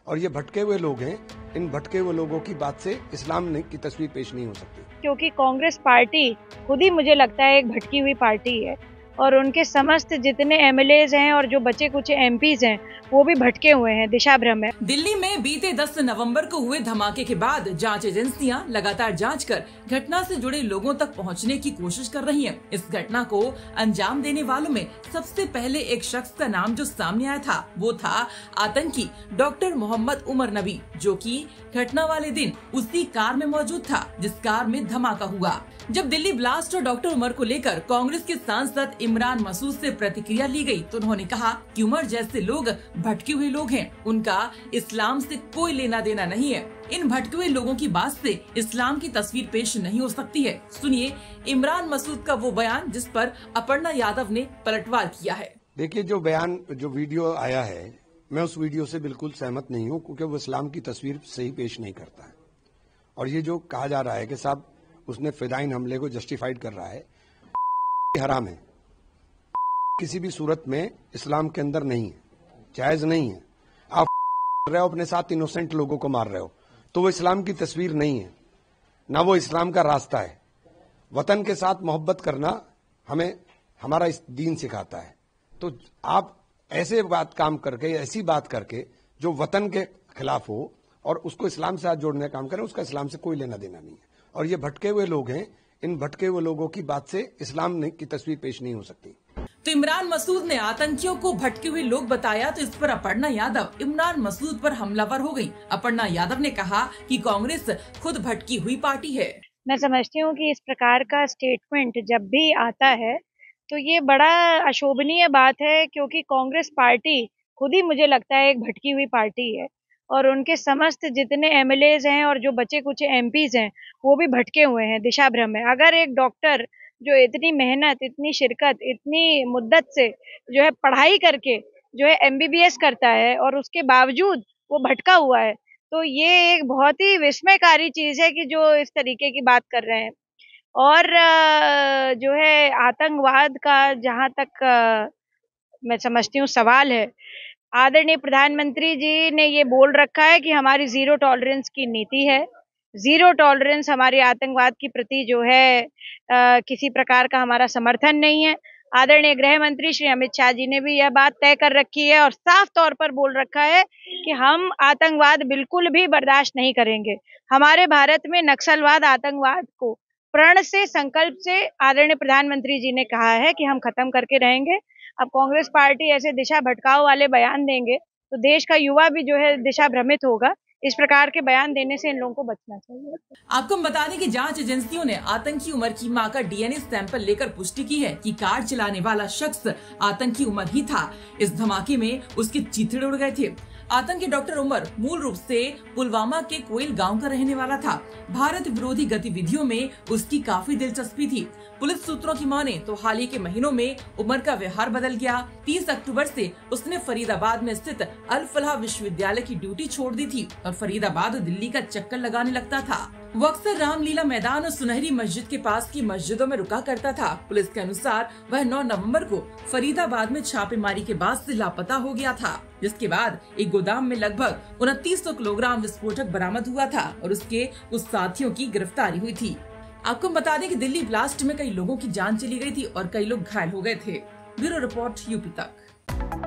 और ये भटके हुए लोग हैं। इन भटके हुए लोगों की बात से इस्लाम की तस्वीर पेश नहीं हो सकती, क्योंकि कांग्रेस पार्टी खुद ही मुझे लगता है एक भटकी हुई पार्टी है और उनके समस्त जितने एमएलएज हैं और जो बचे कुछ एमपीज हैं वो भी भटके हुए हैं, दिशा भ्रम है। दिल्ली में बीते 10 नवंबर को हुए धमाके के बाद जांच एजेंसियां लगातार जांच कर घटना से जुड़े लोगों तक पहुंचने की कोशिश कर रही हैं। इस घटना को अंजाम देने वालों में सबसे पहले एक शख्स का नाम जो सामने आया था वो था आतंकी डॉक्टर मोहम्मद उमर नबी, जो कि घटना वाले दिन उसी कार में मौजूद था जिस कार में धमाका हुआ। जब दिल्ली ब्लास्ट और डॉक्टर उमर को लेकर कांग्रेस के सांसद इमरान मसूद से प्रतिक्रिया ली गई तो उन्होंने कहा कि उमर जैसे लोग भटके हुए लोग हैं, उनका इस्लाम से कोई लेना देना नहीं है। इन भटके हुए लोगों की बात से इस्लाम की तस्वीर पेश नहीं हो सकती है। सुनिए इमरान मसूद का वो बयान जिस पर अपर्णा यादव ने पलटवार किया है। देखिए जो वीडियो आया है, मैं उस वीडियो से बिल्कुल सहमत नहीं हूँ, क्योंकि वो इस्लाम की तस्वीर सही पेश नहीं करता है। और ये जो कहा जा रहा है कि साहब उसने फिदाइन हमले को जस्टिफाइड कर रहा है, हराम है, किसी भी सूरत में इस्लाम के अंदर नहीं है, जायज नहीं है। आप कर रहे हो, अपने साथ इनोसेंट लोगों को मार रहे हो, तो वो इस्लाम की तस्वीर नहीं है, ना वो इस्लाम का रास्ता है। वतन के साथ मोहब्बत करना हमें हमारा इस दीन सिखाता है। तो आप ऐसे काम करके, ऐसी बात करके जो वतन के खिलाफ हो और उसको इस्लाम से हाथ जोड़ने का काम करें, उसका इस्लाम से कोई लेना देना नहीं है। और ये भटके हुए लोग हैं, इन भटके हुए लोगों की बात से इस्लाम की तस्वीर पेश नहीं हो सकती। तो इमरान मसूद ने आतंकियों को भटके हुए लोग बताया तो इस पर अपर्णा यादव इमरान मसूद पर हमलावर हो गई। अपर्णा यादव ने कहा कि कांग्रेस खुद भटकी हुई पार्टी है। मैं समझती हूँ कि इस प्रकार का स्टेटमेंट जब भी आता है तो ये बड़ा अशोभनीय बात है, क्योंकि कांग्रेस पार्टी खुद ही मुझे लगता है एक भटकी हुई पार्टी है और उनके समस्त जितने एमएलएज हैं और जो बचे कुछ एमपीज हैं वो भी भटके हुए हैं, दिशा भ्रम है। अगर एक डॉक्टर जो इतनी मेहनत, इतनी शिरकत, इतनी मुद्दत से जो है पढ़ाई करके जो है एमबीबीएस करता है और उसके बावजूद वो भटका हुआ है, तो ये एक बहुत ही विस्मयकारी चीज है कि जो इस तरीके की बात कर रहे हैं। और जो है आतंकवाद का जहां तक मैं समझती हूँ सवाल है, आदरणीय प्रधानमंत्री जी ने ये बोल रखा है कि हमारी जीरो टॉलरेंस की नीति है। जीरो टॉलरेंस हमारे आतंकवाद के प्रति जो है किसी प्रकार का हमारा समर्थन नहीं है। आदरणीय गृह मंत्री श्री अमित शाह जी ने भी यह बात तय कर रखी है और साफ तौर पर बोल रखा है कि हम आतंकवाद बिल्कुल भी बर्दाश्त नहीं करेंगे। हमारे भारत में नक्सलवाद, आतंकवाद को प्रण से, संकल्प से आदरणीय प्रधानमंत्री जी ने कहा है कि हम खत्म करके रहेंगे। अब कांग्रेस पार्टी ऐसे दिशा भटकाव वाले बयान देंगे तो देश का युवा भी जो है दिशा भ्रमित होगा। इस प्रकार के बयान देने से इन लोगों को बचना चाहिए। आपको बता दें कि जांच एजेंसियों ने आतंकी उमर की मां का डीएनए सैंपल लेकर पुष्टि की है कि कार चलाने वाला शख्स आतंकी उमर ही था। इस धमाके में उसके चीथड़े उड़ गए थे। आतंकी डॉक्टर उमर मूल रूप से पुलवामा के कोयल गांव का रहने वाला था। भारत विरोधी गतिविधियों में उसकी काफी दिलचस्पी थी। पुलिस सूत्रों की माने तो हाल ही के महीनों में उमर का व्यवहार बदल गया। 30 अक्टूबर से उसने फरीदाबाद में स्थित अल फलाह विश्वविद्यालय की ड्यूटी छोड़ दी थी और फरीदाबाद और दिल्ली का चक्कर लगाने लगता था। वो अक्सर रामलीला मैदान और सुनहरी मस्जिद के पास की मस्जिदों में रुका करता था। पुलिस के अनुसार वह 9 नवंबर को फरीदाबाद में छापेमारी के बाद से लापता हो गया था, जिसके बाद एक गोदाम में लगभग 2900 किलोग्राम विस्फोटक बरामद हुआ था और उसके कुछ साथियों की गिरफ्तारी हुई थी। आपको बता दें कि दिल्ली ब्लास्ट में कई लोगों की जान चली गई थी और कई लोग घायल हो गए थे। ब्यूरो रिपोर्ट यूपी तक।